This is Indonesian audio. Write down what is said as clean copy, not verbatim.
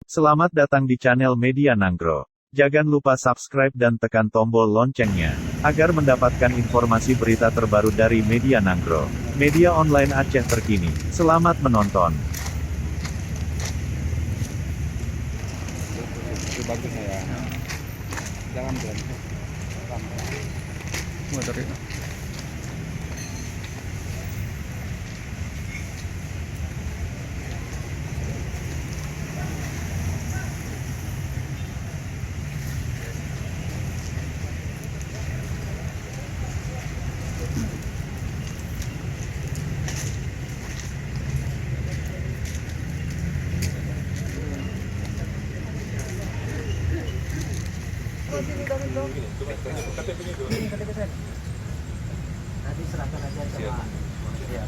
Selamat datang di channel Media Nanggro. Jangan lupa subscribe dan tekan tombol loncengnya, agar mendapatkan informasi berita terbaru dari Media Nanggro, media online Aceh terkini. Selamat menonton. Itu bagus ya. Jalan jalan. Motor itu. Nanti serahkan aja sama ya.